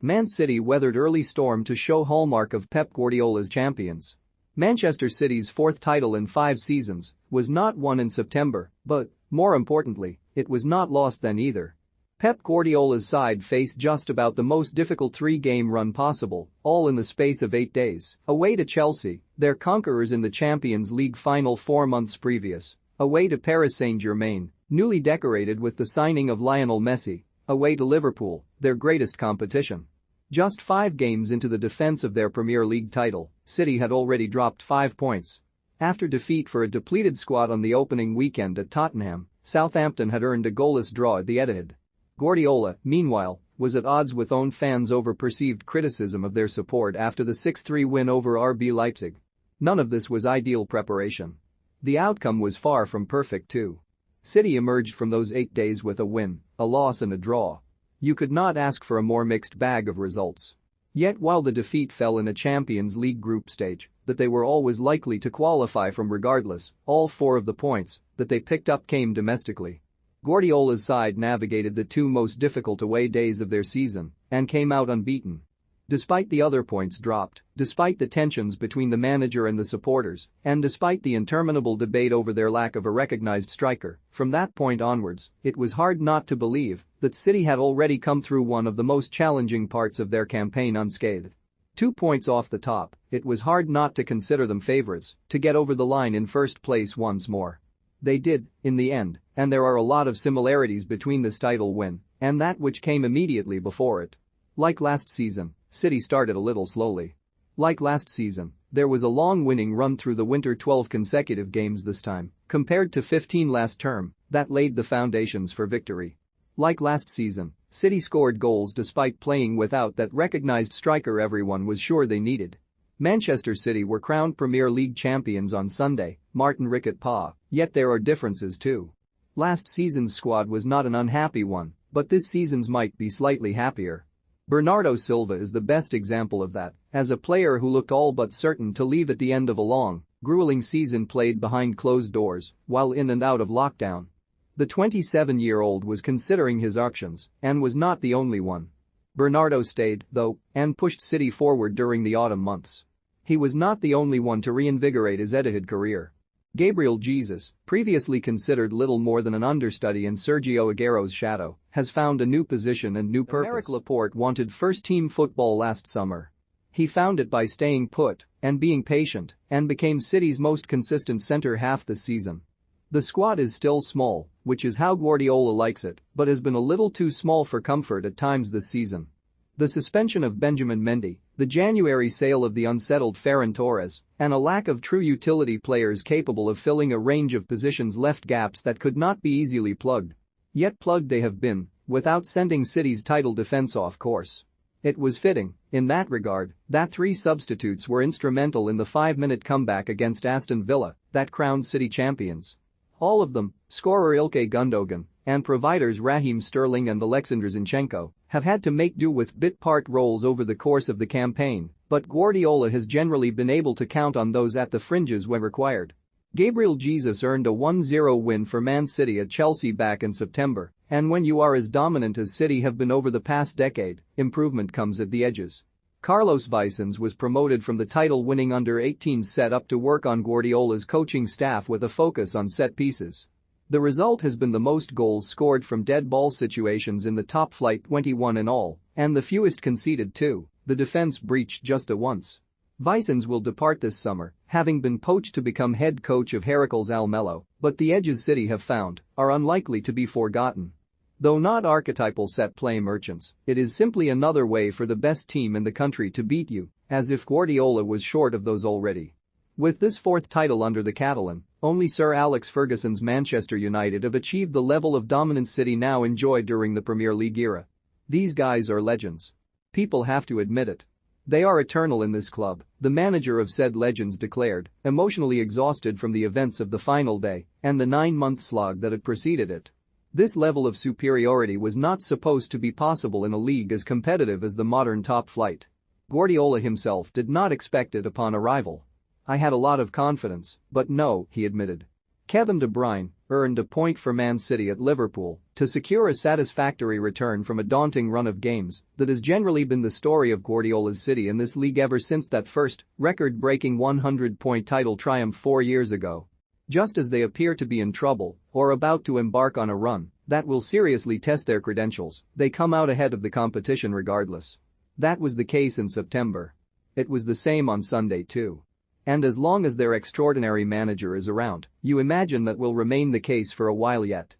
Man City weathered early storm to show hallmark of Pep Guardiola's champions. Manchester City's fourth title in 5 seasons was not won in September, but, more importantly, it was not lost then either. Pep Guardiola's side faced just about the most difficult 3-game run possible, all in the space of 8 days. Away to Chelsea, their conquerors in the Champions League final 4 months previous. Away to Paris Saint-Germain, newly decorated with the signing of Lionel Messi. Away to Liverpool, their greatest competition. Just 5 games into the defense of their Premier League title, City had already dropped 5 points. After defeat for a depleted squad on the opening weekend at Tottenham, Southampton had earned a goalless draw at the Etihad. Guardiola, meanwhile, was at odds with own fans over perceived criticism of their support after the 6-3 win over RB Leipzig. None of this was ideal preparation. The outcome was far from perfect too. City emerged from those 8 days with a win, a loss and a draw. You could not ask for a more mixed bag of results. Yet while the defeat fell in a Champions League group stage that they were always likely to qualify from regardless, all 4 of the points that they picked up came domestically. Guardiola's side navigated the 2 most difficult away days of their season and came out unbeaten. Despite the other points dropped, despite the tensions between the manager and the supporters, and despite the interminable debate over their lack of a recognized striker, from that point onwards, it was hard not to believe that City had already come through one of the most challenging parts of their campaign unscathed. 2 points off the top, it was hard not to consider them favorites to get over the line in first place once more. They did, in the end, and there are a lot of similarities between this title win and that which came immediately before it. Like last season, City started a little slowly. Like last season, there was a long winning run through the winter, 12 consecutive games this time, compared to 15 last term, that laid the foundations for victory. Like last season, City scored goals despite playing without that recognized striker everyone was sure they needed. Manchester City were crowned Premier League champions on Sunday, Martin Rickett-Pa, yet there are differences too. Last season's squad was not an unhappy one, but this season's might be slightly happier. Bernardo Silva is the best example of that, as a player who looked all but certain to leave at the end of a long, grueling season played behind closed doors while in and out of lockdown. The 27-year-old was considering his options and was not the only one. Bernardo stayed, though, and pushed City forward during the autumn months. He was not the only one to reinvigorate his Etihad career. Gabriel Jesus, previously considered little more than an understudy in Sergio Aguero's shadow, has found a new position and new purpose. Aymeric Laporte wanted first-team football last summer. He found it by staying put and being patient and became City's most consistent centre-half this season. The squad is still small, which is how Guardiola likes it, but has been a little too small for comfort at times this season. The suspension of Benjamin Mendy, the January sale of the unsettled Ferran Torres, and a lack of true utility players capable of filling a range of positions left gaps that could not be easily plugged. Yet plugged they have been, without sending City's title defense off course. It was fitting, in that regard, that 3 substitutes were instrumental in the 5-minute comeback against Aston Villa that crowned City champions. All of them, scorer Ilkay Gundogan and providers Raheem Sterling and Alexander Zinchenko, have had to make do with bit-part roles over the course of the campaign, but Guardiola has generally been able to count on those at the fringes when required. Gabriel Jesus earned a 1-0 win for Man City at Chelsea back in September, and when you are as dominant as City have been over the past decade, improvement comes at the edges. Carlos Vicens was promoted from the title-winning under-18s set-up to work on Guardiola's coaching staff with a focus on set pieces. The result has been the most goals scored from dead ball situations in the top flight, 21 in all, and the fewest conceded too. The defense breached just at once. Vicens will depart this summer, having been poached to become head coach of Heracles Almelo, but the edges City have found are unlikely to be forgotten. Though not archetypal set-play merchants, it is simply another way for the best team in the country to beat you, as if Guardiola was short of those already. With this 4th title under the Catalan, only Sir Alex Ferguson's Manchester United have achieved the level of dominance City now enjoy during the Premier League era. These guys are legends. People have to admit it. They are eternal in this club, the manager of said legends declared, emotionally exhausted from the events of the final day and the 9-month slog that had preceded it. This level of superiority was not supposed to be possible in a league as competitive as the modern top flight. Guardiola himself did not expect it upon arrival. I had a lot of confidence, but no, he admitted. Kevin De Bruyne, earned a point for Man City at Liverpool to secure a satisfactory return from a daunting run of games that has generally been the story of Guardiola's City in this league ever since that first, record-breaking 100-point title triumph 4 years ago. Just as they appear to be in trouble or about to embark on a run that will seriously test their credentials, they come out ahead of the competition regardless. That was the case in September. It was the same on Sunday too. And as long as their extraordinary manager is around, you imagine that will remain the case for a while yet.